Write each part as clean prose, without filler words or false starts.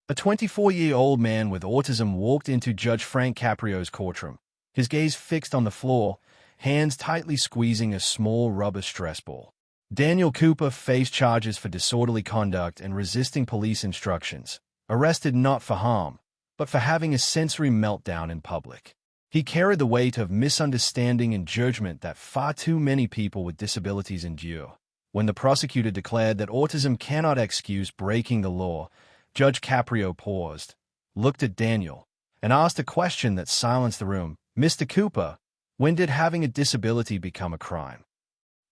A 24-year-old man with autism walked into Judge Frank Caprio's courtroom, his gaze fixed on the floor, hands tightly squeezing a small rubber stress ball. Daniel Cooper faced charges for disorderly conduct and resisting police instructions, arrested not for harm, but for having a sensory meltdown in public. He carried the weight of misunderstanding and judgment that far too many people with disabilities endure. When the prosecutor declared that autism cannot excuse breaking the law, Judge Caprio paused, looked at Daniel, and asked a question that silenced the room. "Mr. Cooper, when did having a disability become a crime?"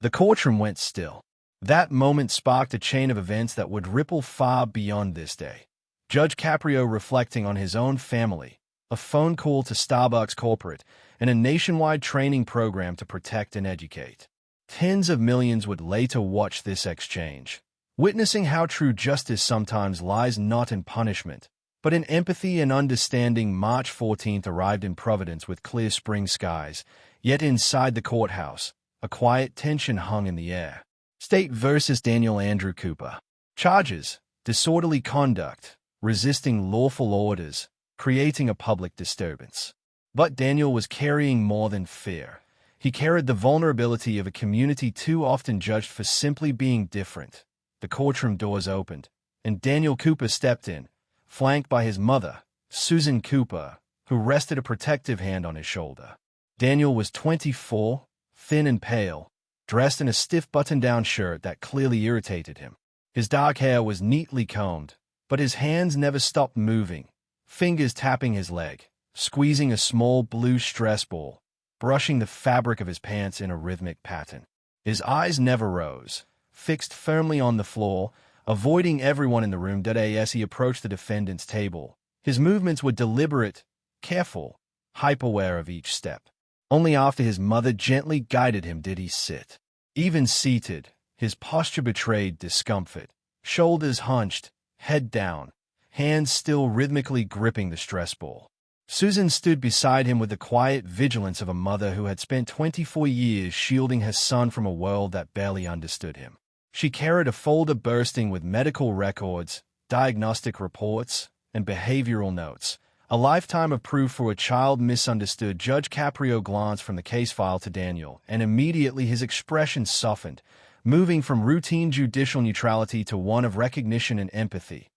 The courtroom went still. That moment sparked a chain of events that would ripple far beyond this day. Judge Caprio reflecting on his own family, a phone call to Starbucks corporate, and a nationwide training program to protect and educate. Tens of millions would later watch this exchange, witnessing how true justice sometimes lies not in punishment, but in empathy and understanding. March 14th arrived in Providence with clear spring skies, yet inside the courthouse, a quiet tension hung in the air. State versus Daniel Andrew Cooper. Charges: disorderly conduct, resisting lawful orders, creating a public disturbance. But Daniel was carrying more than fear. He carried the vulnerability of a community too often judged for simply being different. The courtroom doors opened, and Daniel Cooper stepped in, flanked by his mother, Susan Cooper, who rested a protective hand on his shoulder. Daniel was 24, thin and pale, dressed in a stiff button-down shirt that clearly irritated him. His dark hair was neatly combed, but his hands never stopped moving, fingers tapping his leg, squeezing a small blue stress ball, brushing the fabric of his pants in a rhythmic pattern. His eyes never rose, fixed firmly on the floor, avoiding everyone in the room. As he approached the defendant's table, his movements were deliberate, careful, hyper-aware of each step. Only after his mother gently guided him did he sit. Even seated, his posture betrayed discomfort, shoulders hunched, head down, hands still rhythmically gripping the stress ball. Susan stood beside him with the quiet vigilance of a mother who had spent 24 years shielding her son from a world that barely understood him. She carried a folder bursting with medical records, diagnostic reports, and behavioral notes, a lifetime of proof for a child misunderstood. Judge Caprio glanced from the case file to Daniel, and immediately his expression softened, moving from routine judicial neutrality to one of recognition and empathy.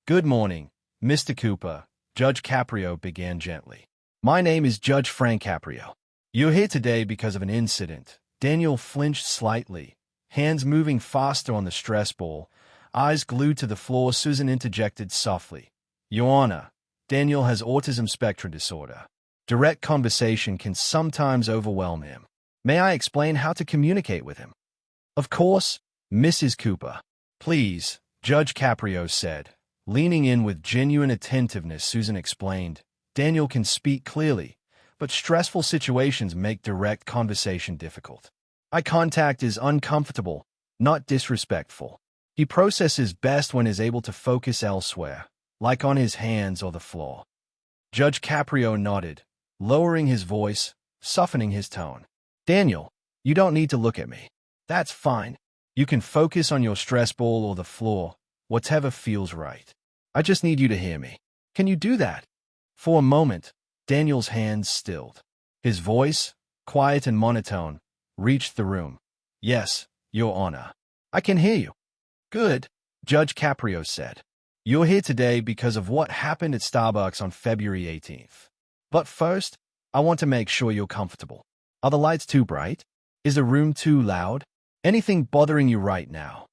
"Good morning, Mr. Cooper," Judge Caprio began gently. "My name is Judge Frank Caprio. You're here today because of an incident." Daniel flinched slightly, hands moving faster on the stress ball, eyes glued to the floor. Susan interjected softly, "Your Honor, Daniel has autism spectrum disorder. Direct conversation can sometimes overwhelm him. May I explain how to communicate with him?" "Of course, Mrs. Cooper." "Please," Judge Caprio said, leaning in with genuine attentiveness. Susan explained, "Daniel can speak clearly, but stressful situations make direct conversation difficult. Eye contact is uncomfortable, not disrespectful. He processes best when is able to focus elsewhere, like on his hands or the floor." Judge Caprio nodded, lowering his voice, softening his tone. "Daniel, you don't need to look at me. That's fine. You can focus on your stress ball or the floor, whatever feels right. I just need you to hear me. Can you do that?" For a moment, Daniel's hands stilled. His voice, quiet and monotone, reached the room. "Yes, Your Honor. I can hear you." "Good," Judge Caprio said. "You're here today because of what happened at Starbucks on February 18th. But first, I want to make sure you're comfortable. Are the lights too bright? Is the room too loud? Anything bothering you right now?"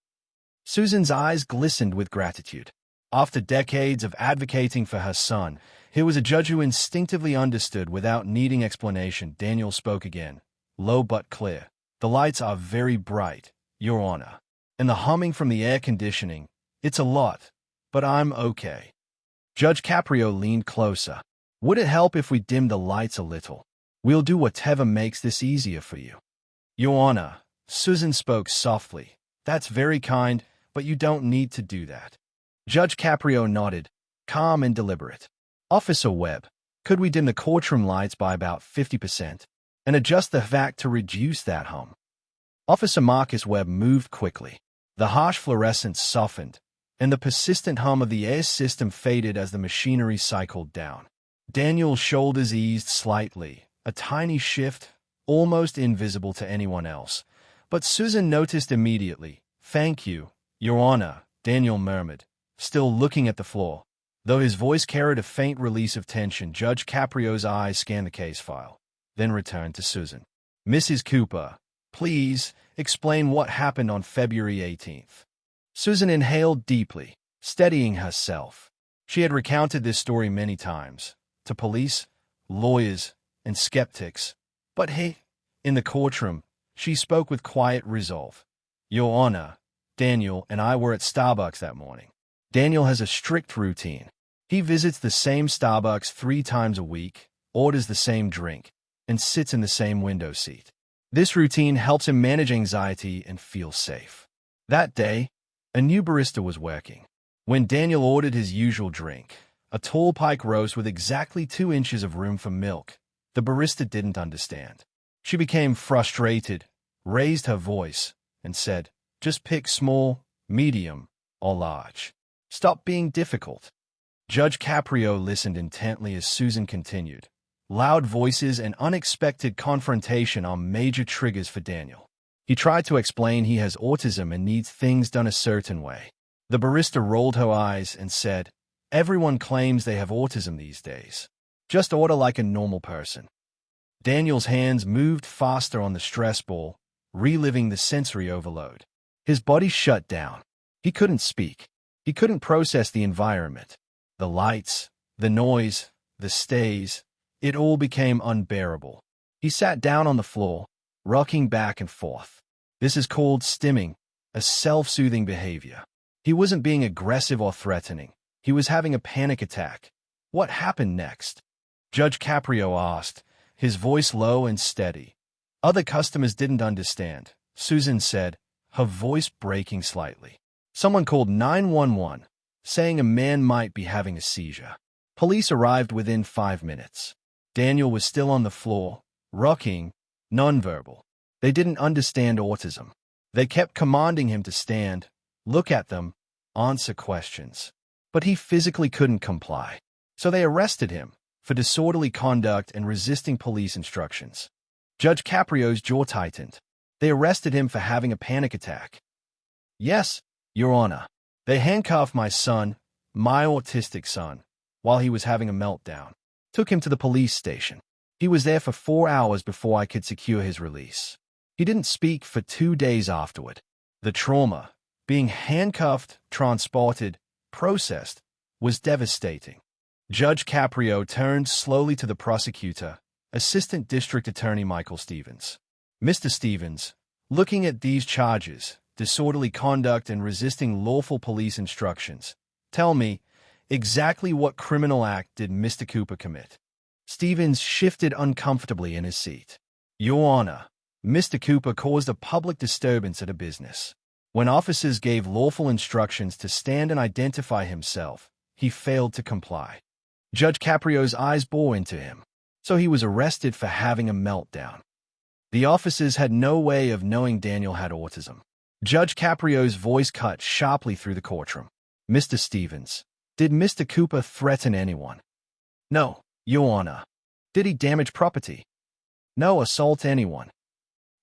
Susan's eyes glistened with gratitude. After decades of advocating for her son, here was a judge who instinctively understood without needing explanation. Daniel spoke again, low but clear. "The lights are very bright, Your Honor. And the humming from the air conditioning, it's a lot, but I'm okay." Judge Caprio leaned closer. "Would it help if we dim the lights a little? We'll do whatever makes this easier for you." "Your Honor," Susan spoke softly, "that's very kind, but you don't need to do that." Judge Caprio nodded, calm and deliberate. "Officer Webb, could we dim the courtroom lights by about 50% and adjust the vac to reduce that hum?" Officer Marcus Webb moved quickly. The harsh fluorescence softened, and the persistent hum of the air system faded as the machinery cycled down. Daniel's shoulders eased slightly, a tiny shift, almost invisible to anyone else. But Susan noticed immediately. "Thank you, Your Honor," Daniel murmured, still looking at the floor. Though his voice carried a faint release of tension, Judge Caprio's eyes scanned the case file, then returned to Susan. "Mrs. Cooper, please explain what happened on February 18th. Susan inhaled deeply, steadying herself. She had recounted this story many times, to police, lawyers, and skeptics. But in the courtroom, she spoke with quiet resolve. "Your Honor, Daniel and I were at Starbucks that morning. Daniel has a strict routine. He visits the same Starbucks 3 times a week, orders the same drink, and sits in the same window seat. This routine helps him manage anxiety and feel safe. That day, a new barista was working. When Daniel ordered his usual drink, a tall pike roast with exactly 2 inches of room for milk, the barista didn't understand. She became frustrated, raised her voice, and said, 'Just pick small, medium, or large. Stop being difficult.' Judge Caprio listened intently as Susan continued. Loud voices and unexpected confrontation are major triggers for Daniel. He tried to explain he has autism and needs things done a certain way. The barista rolled her eyes and said, 'Everyone claims they have autism these days. Just order like a normal person.' Daniel's hands moved faster on the stress ball, reliving the sensory overload. His body shut down. He couldn't speak. He couldn't process the environment. The lights, the noise, the stays, it all became unbearable. He sat down on the floor, rocking back and forth. This is called stimming, a self-soothing behavior. He wasn't being aggressive or threatening. He was having a panic attack. What happened next? Judge Caprio asked, his voice low and steady. Other customers didn't understand, Susan said, her voice breaking slightly. Someone called 911, saying a man might be having a seizure. Police arrived within 5 minutes. Daniel was still on the floor, rocking, nonverbal. They didn't understand autism. They kept commanding him to stand, look at them, answer questions. But he physically couldn't comply. So they arrested him for disorderly conduct and resisting police instructions. Judge Caprio's jaw tightened. They arrested him for having a panic attack. "Yes, Your Honor. They handcuffed my son, my autistic son, while he was having a meltdown. Took him to the police station. He was there for 4 hours before I could secure his release. He didn't speak for 2 days afterward. The trauma, being handcuffed, transported, processed, was devastating." Judge Caprio turned slowly to the prosecutor, Assistant District Attorney Michael Stevens. "Mr. Stevens, looking at these charges, disorderly conduct and resisting lawful police instructions, tell me, exactly what criminal act did Mr. Cooper commit?" Stevens shifted uncomfortably in his seat. "Your Honor, Mr. Cooper caused a public disturbance at a business. When officers gave lawful instructions to stand and identify himself, he failed to comply." Judge Caprio's eyes bore into him. So he was arrested for having a meltdown. The officers had no way of knowing Daniel had autism. Judge Caprio's voice cut sharply through the courtroom. "Mr. Stevens, did Mr. Cooper threaten anyone?" "No, Your Honor." "Did he damage property?" "No. Assault anyone?"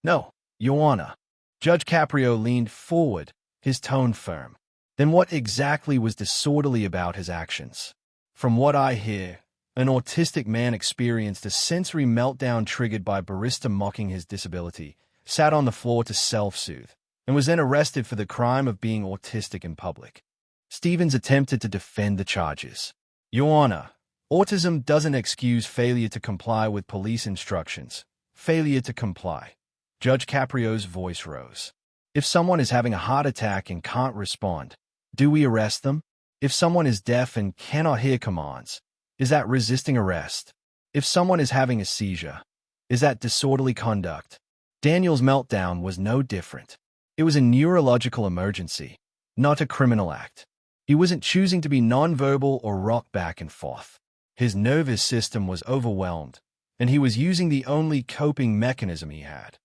"No, Your Honor." Judge Caprio leaned forward, his tone firm. "Then what exactly was disorderly about his actions?" "From what I hear, an autistic man experienced a sensory meltdown triggered by barista mocking his disability, sat on the floor to self-soothe, and was then arrested for the crime of being autistic in public." Stevens attempted to defend the charges. "Your Honor, autism doesn't excuse failure to comply with police instructions. Failure to comply." Judge Caprio's voice rose. "If someone is having a heart attack and can't respond, do we arrest them? If someone is deaf and cannot hear commands, is that resisting arrest? If someone is having a seizure, is that disorderly conduct?" Daniel's meltdown was no different. It was a neurological emergency, not a criminal act. He wasn't choosing to be nonverbal or rock back and forth. His nervous system was overwhelmed, and he was using the only coping mechanism he had.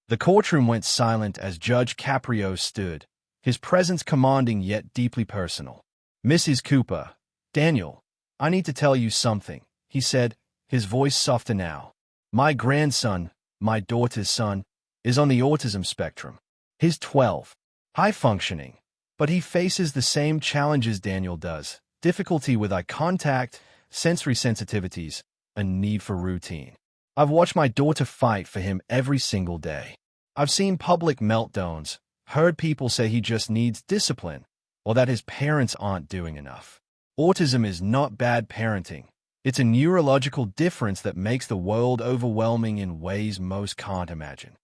The courtroom went silent as Judge Caprio stood, his presence commanding yet deeply personal. "Mrs. Cooper, Daniel, I need to tell you something," he said, his voice softer now. "My grandson, my daughter's son, is on the autism spectrum. He's 12, high-functioning, but he faces the same challenges Daniel does: difficulty with eye contact, sensory sensitivities, a need for routine. I've watched my daughter fight for him every single day. I've seen public meltdowns, heard people say he just needs discipline, or that his parents aren't doing enough. Autism is not bad parenting. It's a neurological difference that makes the world overwhelming in ways most can't imagine."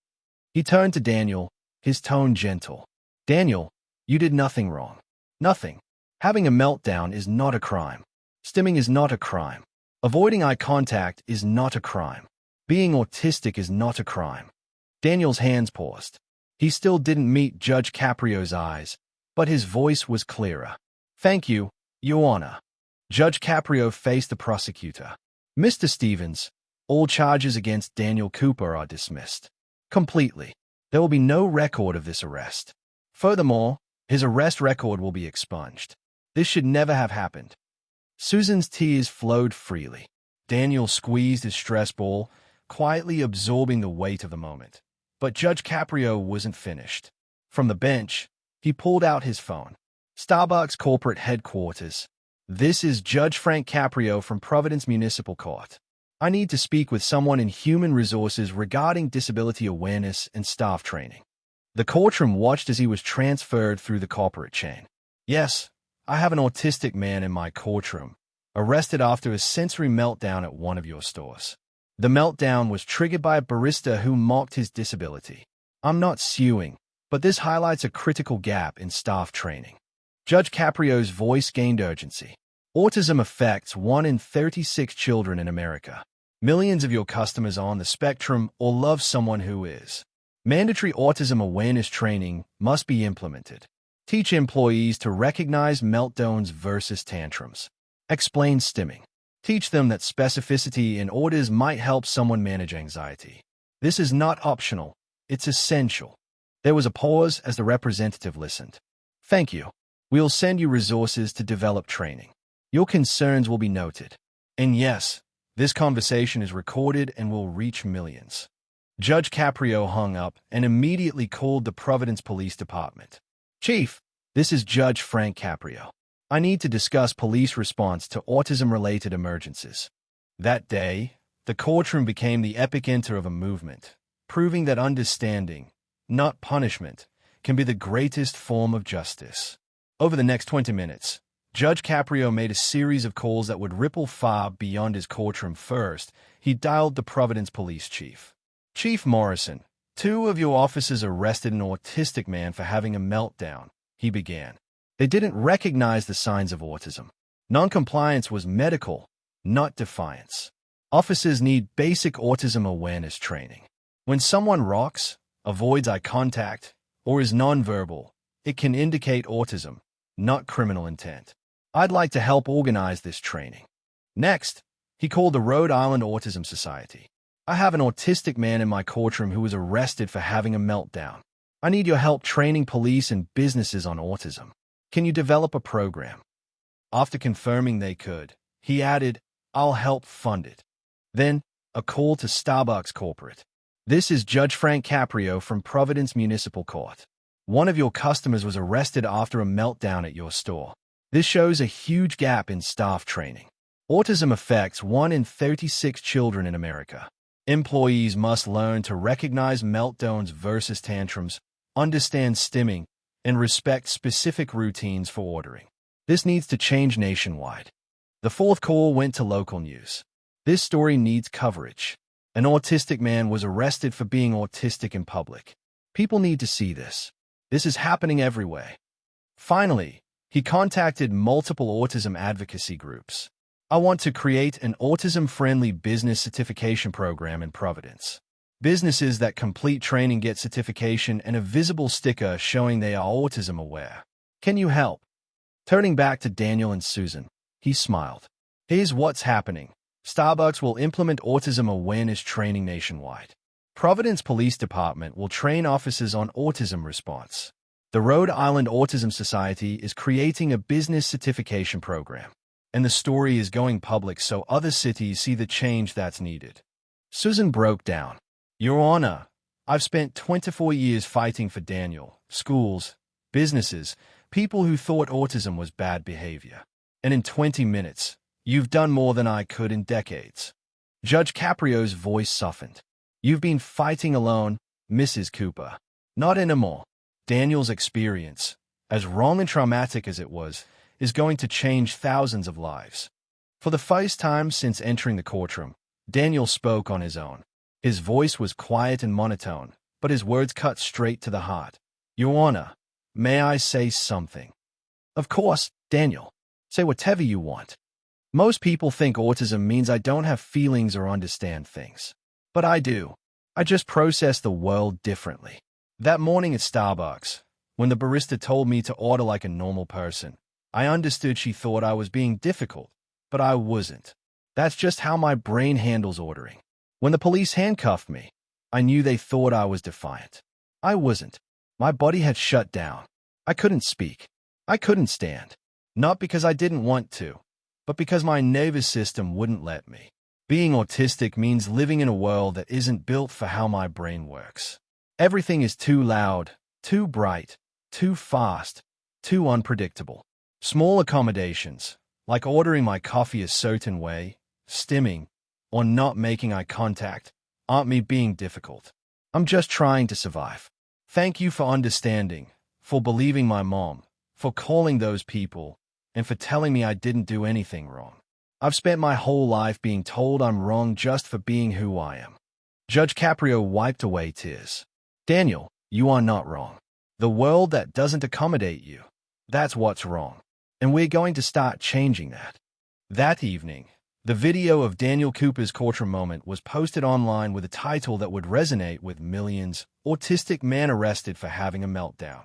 He turned to Daniel, his tone gentle. "Daniel, you did nothing wrong. Nothing. Having a meltdown is not a crime. Stimming is not a crime. Avoiding eye contact is not a crime. Being autistic is not a crime." Daniel's hands paused. He still didn't meet Judge Caprio's eyes, but his voice was clearer. "Thank you, Your Honor." Judge Caprio faced the prosecutor. "Mr. Stevens, all charges against Daniel Cooper are dismissed. Completely. There will be no record of this arrest. Furthermore, his arrest record will be expunged. This should never have happened." Susan's tears flowed freely. Daniel squeezed his stress ball, quietly absorbing the weight of the moment. But Judge Caprio wasn't finished. From the bench, he pulled out his phone. "Starbucks corporate headquarters. This is Judge Frank Caprio from Providence Municipal Court. I need to speak with someone in human resources regarding disability awareness and staff training." The courtroom watched as he was transferred through the corporate chain. "Yes, I have an autistic man in my courtroom, arrested after a sensory meltdown at one of your stores. The meltdown was triggered by a barista who mocked his disability. I'm not suing, but this highlights a critical gap in staff training." Judge Caprio's voice gained urgency. "Autism affects 1 in 36 children in America. Millions of your customers are on the spectrum or love someone who is. Mandatory autism awareness training must be implemented. Teach employees to recognize meltdowns versus tantrums. Explain stimming. Teach them that specificity in orders might help someone manage anxiety. This is not optional, it's essential." There was a pause as the representative listened. "Thank you. We'll send you resources to develop training. Your concerns will be noted. And yes, this conversation is recorded and will reach millions." Judge Caprio hung up and immediately called the Providence Police Department. "Chief, this is Judge Frank Caprio. I need to discuss police response to autism-related emergencies." That day, the courtroom became the epicenter of a movement, proving that understanding, not punishment, can be the greatest form of justice. Over the next 20 minutes, Judge Caprio made a series of calls that would ripple far beyond his courtroom. First, he dialed the Providence police chief. "Chief Morrison, 2 of your officers arrested an autistic man for having a meltdown," he began. "They didn't recognize the signs of autism. Noncompliance was medical, not defiance. Officers need basic autism awareness training. When someone rocks, avoids eye contact, or is nonverbal, it can indicate autism, not criminal intent. I'd like to help organize this training." Next, he called the Rhode Island Autism Society. "I have an autistic man in my courtroom who was arrested for having a meltdown. I need your help training police and businesses on autism. Can you develop a program?" After confirming they could, he added, "I'll help fund it." Then, a call to Starbucks corporate. "This is Judge Frank Caprio from Providence Municipal Court. One of your customers was arrested after a meltdown at your store. This shows a huge gap in staff training. Autism affects 1 in 36 children in America. Employees must learn to recognize meltdowns versus tantrums, understand stimming, and respect specific routines for ordering. This needs to change nationwide." The fourth call went to local news. "This story needs coverage. An autistic man was arrested for being autistic in public. People need to see this. This is happening everywhere." Finally, he contacted multiple autism advocacy groups. "I want to create an autism-friendly business certification program in Providence. Businesses that complete training get certification and a visible sticker showing they are autism aware. Can you help?" Turning back to Daniel and Susan, he smiled. "Here's what's happening. Starbucks will implement autism awareness training nationwide. Providence Police Department will train officers on autism response. The Rhode Island Autism Society is creating a business certification program, and the story is going public so other cities see the change that's needed. Susan broke down. Your Honor, I've spent 24 years fighting for Daniel, schools, businesses, people who thought autism was bad behavior. And in 20 minutes, you've done more than I could in decades. Judge Caprio's voice softened. You've been fighting alone, Mrs. Cooper. Not anymore. Daniel's experience, as wrong and traumatic as it was, is going to change thousands of lives. For the first time since entering the courtroom, Daniel spoke on his own. His voice was quiet and monotone, but his words cut straight to the heart. Your Honor, may I say something? Of course, Daniel. Say whatever you want. Most people think autism means I don't have feelings or understand things. But I do. I just process the world differently. That morning at Starbucks, when the barista told me to order like a normal person, I understood she thought I was being difficult, but I wasn't. That's just how my brain handles ordering. When the police handcuffed me, I knew they thought I was defiant. I wasn't. My body had shut down. I couldn't speak. I couldn't stand. Not because I didn't want to, but because my nervous system wouldn't let me. Being autistic means living in a world that isn't built for how my brain works. Everything is too loud, too bright, too fast, too unpredictable. Small accommodations, like ordering my coffee a certain way, stimming, or not making eye contact, aren't me being difficult. I'm just trying to survive. Thank you for understanding, for believing my mom, for calling those people, and for telling me I didn't do anything wrong. I've spent my whole life being told I'm wrong just for being who I am. Judge Caprio wiped away tears. Daniel, you are not wrong. The world that doesn't accommodate you, that's what's wrong. And we're going to start changing that. That evening, the video of Daniel Cooper's courtroom moment was posted online with a title that would resonate with millions: Autistic Man Arrested for Having a Meltdown.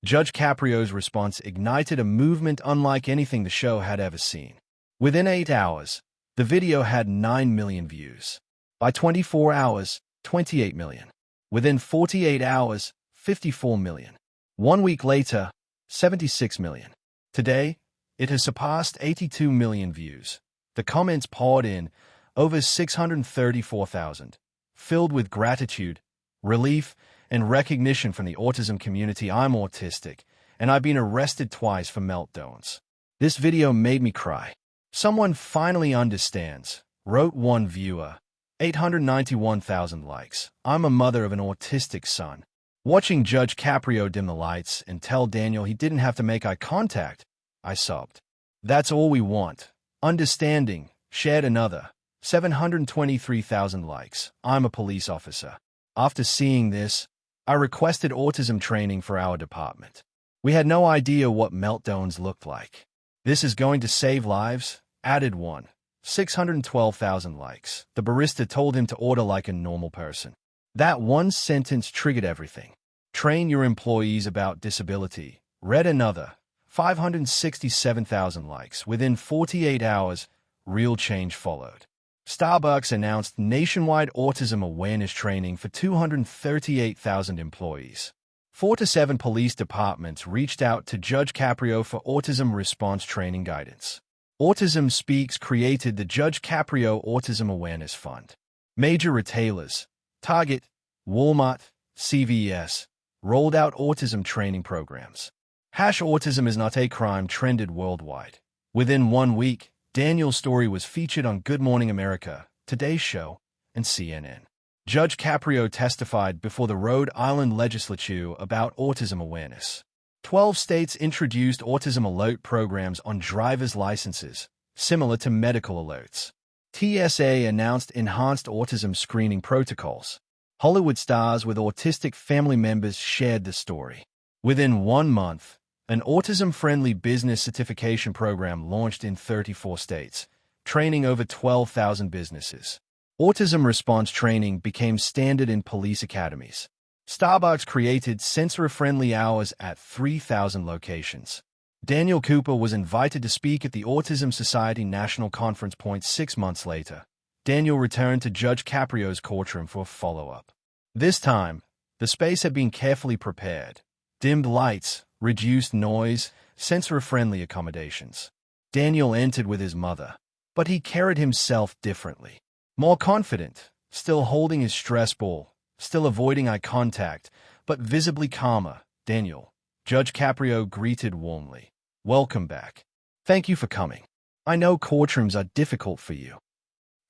Judge Caprio's response ignited a movement unlike anything the show had ever seen. Within 8 hours, the video had 9 million views. By 24 hours, 28 million. Within 48 hours, 54 million. 1 week later, 76 million. Today, it has surpassed 82 million views. The comments poured in, over 634,000, filled with gratitude, relief, and recognition from the autism community. I'm autistic, and I've been arrested twice for meltdowns. This video made me cry. Someone finally understands, wrote one viewer. 891,000 likes. I'm a mother of an autistic son. Watching Judge Caprio dim the lights and tell Daniel he didn't have to make eye contact, I sobbed. That's all we want. Understanding, shared another. 723,000 likes. I'm a police officer. After seeing this, I requested autism training for our department. We had no idea what meltdowns looked like. This is going to save lives, added one. 612,000 likes. The barista told him to order like a normal person. That one sentence triggered everything. Train your employees about disability. Read another. 567,000 likes. Within 48 hours, real change followed. Starbucks announced nationwide autism awareness training for 238,000 employees. 4 to 7 police departments reached out to Judge Caprio for autism response training guidance. Autism Speaks created the Judge Caprio Autism Awareness Fund. Major retailers, Target, Walmart, CVS, rolled out autism training programs. #Autism is not a crime trended worldwide. Within 1 week, Daniel's story was featured on Good Morning America, Today's Show, and CNN. Judge Caprio testified before the Rhode Island legislature about autism awareness. 12 states introduced autism alert programs on driver's licenses, similar to medical alerts. TSA announced enhanced autism screening protocols. Hollywood stars with autistic family members shared the story. Within 1 month, an autism-friendly business certification program launched in 34 states, training over 12,000 businesses. Autism response training became standard in police academies. Starbucks created sensory-friendly hours at 3,000 locations. Daniel Cooper was invited to speak at the Autism Society National Conference. 6 months later, Daniel returned to Judge Caprio's courtroom for a follow-up. This time, the space had been carefully prepared, Dimmed lights, reduced noise, sensory-friendly accommodations. Daniel entered with his mother, but he carried himself differently. More confident, still holding his stress ball, still avoiding eye contact, but visibly calmer. Daniel, Judge Caprio greeted warmly. Welcome back. Thank you for coming. I know courtrooms are difficult for you.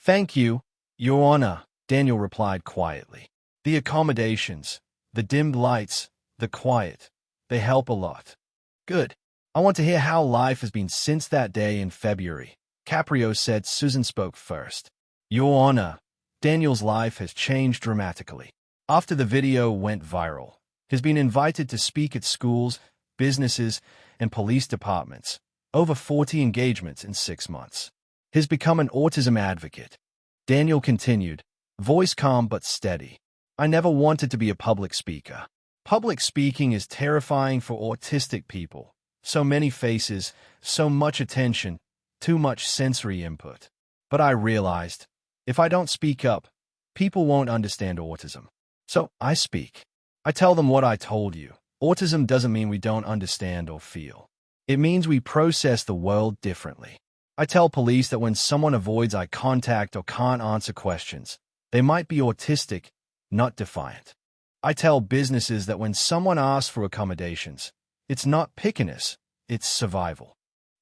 Thank you, Your Honor, Daniel replied quietly. The accommodations, the dimmed lights, the quiet, they help a lot. Good. I want to hear how life has been since that day in February, Caprio said. Susan spoke first. Your Honor, Daniel's life has changed dramatically. After the video went viral, he's been invited to speak at schools, businesses, and police departments. Over 40 engagements in 6 months. He's become an autism advocate. Daniel continued, voice calm but steady. I never wanted to be a public speaker. Public speaking is terrifying for autistic people. So many faces, so much attention, too much sensory input. But I realized, if I don't speak up, people won't understand autism. So I speak. I tell them what I told you. Autism doesn't mean we don't understand or feel. It means we process the world differently. I tell police that when someone avoids eye contact or can't answer questions, they might be autistic, not defiant. I tell businesses that when someone asks for accommodations, it's not pickiness, it's survival.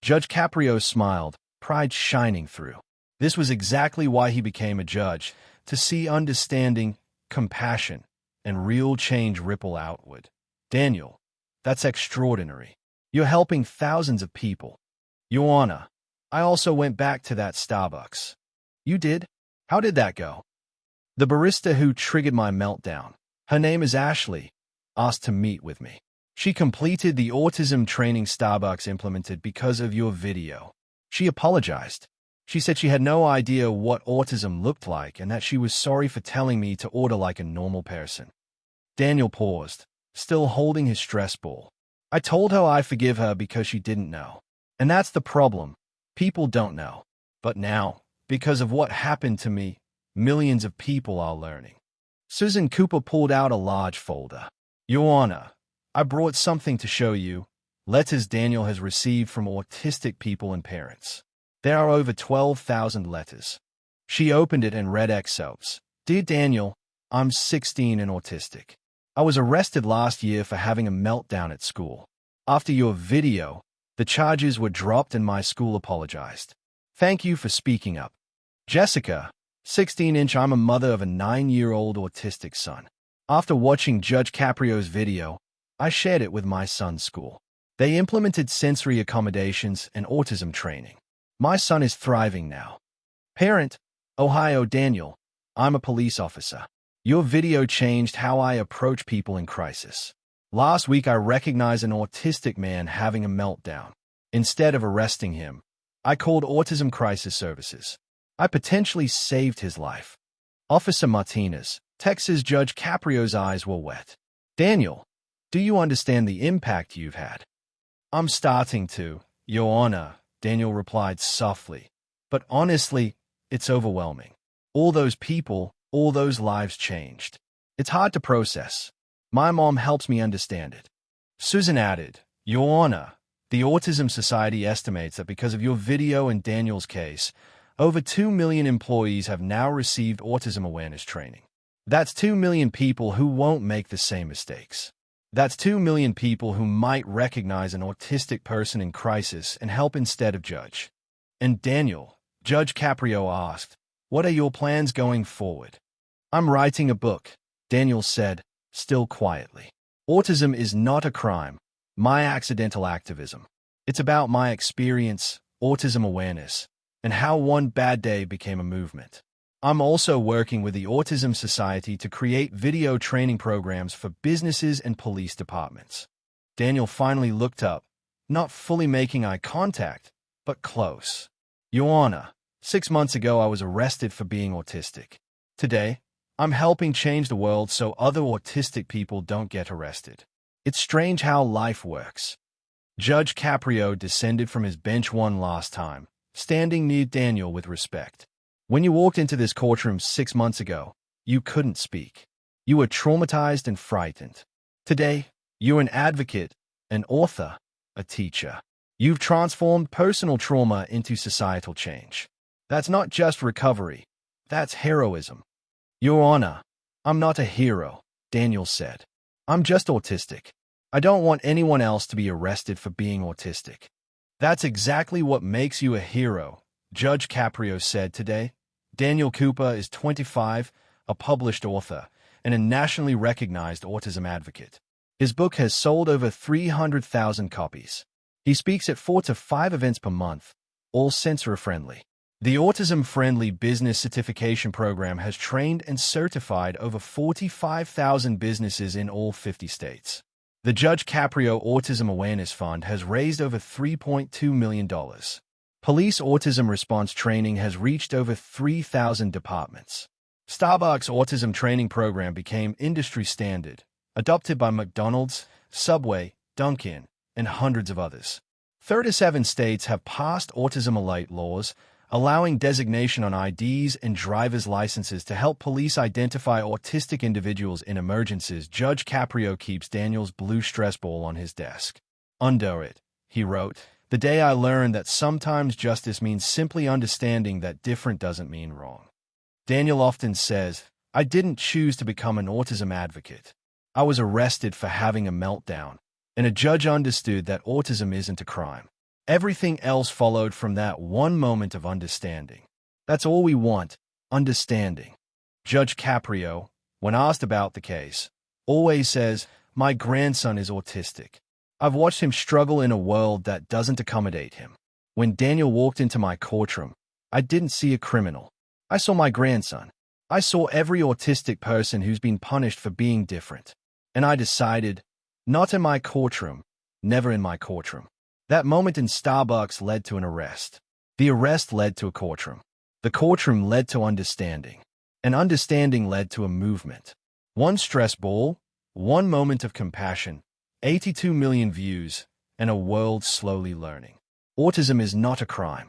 Judge Caprio smiled, pride shining through. This was exactly why he became a judge, to see understanding, compassion, and real change ripple outward. Daniel, that's extraordinary. You're helping thousands of people. Your Honor, I also went back to that Starbucks. You did? How did that go? The barista who triggered my meltdown, her name is Ashley, asked to meet with me. She completed the autism training Starbucks implemented because of your video. She apologized. She said she had no idea what autism looked like and that she was sorry for telling me to order like a normal person. Daniel paused, still holding his stress ball. I told her I forgive her because she didn't know. And that's the problem. People don't know. But now, because of what happened to me, millions of people are learning. Susan Cooper pulled out a large folder. Your Honor, I brought something to show you. Letters Daniel has received from autistic people and parents. There are over 12,000 letters. She opened it and read excerpts. Dear Daniel, I'm 16 and autistic. I was arrested last year for having a meltdown at school. After your video, the charges were dropped and my school apologized. Thank you for speaking up. Jessica, 16-inch, I'm a mother of a 9-year-old autistic son. After watching Judge Caprio's video, I shared it with my son's school. They implemented sensory accommodations and autism training. My son is thriving now. Parent, Ohio. Daniel, I'm a police officer. Your video changed how I approach people in crisis. Last week I recognized an autistic man having a meltdown. Instead of arresting him, I called Autism Crisis Services. I potentially saved his life. Officer Martinez, Texas. Judge Caprio's eyes were wet. Daniel, do you understand the impact you've had? I'm starting to, Your Honor, Daniel replied softly. But honestly, it's overwhelming. All those people, all those lives changed. It's hard to process. My mom helps me understand it. Susan added, Your Honor, the Autism Society estimates that because of your video and Daniel's case, over 2 million employees have now received autism awareness training. That's 2 million people who won't make the same mistakes. That's 2 million people who might recognize an autistic person in crisis and help instead of judge. And Daniel, Judge Caprio asked, what are your plans going forward? I'm writing a book, Daniel said, still quietly. Autism is not a crime, my accidental activism. It's about my experience, autism awareness, and how one bad day became a movement. I'm also working with the Autism Society to create video training programs for businesses and police departments. Daniel finally looked up, not fully making eye contact, but close. Your Honor, 6 months ago I was arrested for being autistic. Today, I'm helping change the world so other autistic people don't get arrested. It's strange how life works. Judge Caprio descended from his bench one last time, standing near Daniel with respect. When you walked into this courtroom 6 months ago, you couldn't speak. You were traumatized and frightened. Today, You're an advocate, an author, a teacher. You've transformed personal trauma into societal change. That's not just recovery. That's heroism. Your Honor, I'm not a hero, Daniel said. I'm just autistic. I don't want anyone else to be arrested for being autistic. That's exactly what makes you a hero, Judge Caprio said today. Daniel Cooper is 25, a published author, and a nationally recognized autism advocate. His book has sold over 300,000 copies. He speaks at 4 to 5 events per month, all censor-friendly. The Autism-Friendly Business Certification Program has trained and certified over 45,000 businesses in all 50 states. The Judge Caprio Autism Awareness Fund has raised over $3.2 million. Police autism response training has reached over 3,000 departments. Starbucks Autism Training Program became industry standard, adopted by McDonald's, Subway, Dunkin', and hundreds of others. 37 states have passed Autism Alert laws, allowing designation on IDs and driver's licenses to help police identify autistic individuals in emergencies. Judge Caprio keeps Daniel's blue stress ball on his desk. Under it, he wrote, "The day I learned that sometimes justice means simply understanding that different doesn't mean wrong." Daniel often says, "I didn't choose to become an autism advocate. I was arrested for having a meltdown, and a judge understood that autism isn't a crime. Everything else followed from that one moment of understanding. That's all we want, understanding." Judge Caprio, when asked about the case, always says, "My grandson is autistic. I've watched him struggle in a world that doesn't accommodate him. When Daniel walked into my courtroom, I didn't see a criminal. I saw my grandson. I saw every autistic person who's been punished for being different. And I decided, not in my courtroom, never in my courtroom." That moment in Starbucks led to an arrest. The arrest led to a courtroom. The courtroom led to understanding. And understanding led to a movement. One stress ball, one moment of compassion, 82 million views, and a world slowly learning. Autism is not a crime.